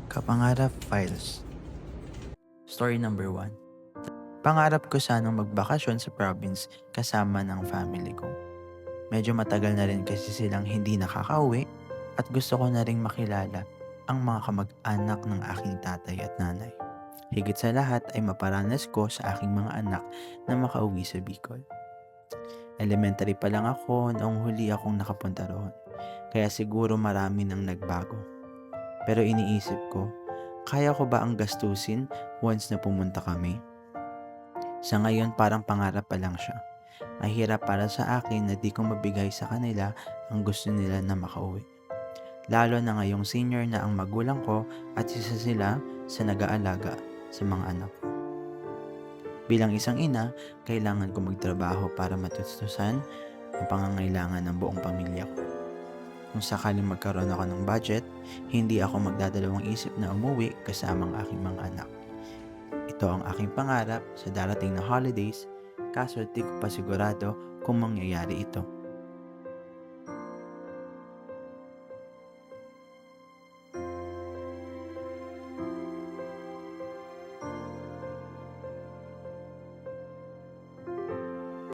Kapangarap Files. Story number 1. Pangarap ko sanang magbakasyon sa province kasama ng family ko. Medyo matagal na rin kasi silang hindi nakakauwi at gusto ko na ring makilala ang mga kamag-anak ng aking tatay at nanay. Higit sa lahat ay maparanas ko sa aking mga anak na makauwi sa Bicol. Elementary pa lang ako noong huli akong nakapunta roon, kaya siguro marami nang nagbago. Pero iniisip ko, kaya ko ba ang gastusin once na pumunta kami? Sa ngayon parang pangarap pa lang siya. Mahirap para sa akin na di ko mabigay sa kanila ang gusto nila na makauwi. Lalo na ngayong senior na ang magulang ko at isa sila sa nag-aalaga sa mga anak ko. Bilang isang ina, kailangan ko magtrabaho para matustusan ang pangangailangan ng buong pamilya ko. Kung sakaling magkaroon ako ng budget, hindi ako magdadalawang isip na umuwi kasama ang aking mga anak. Ito ang aking pangarap sa darating na holidays, kaso di ko pa sigurado kung mangyayari ito.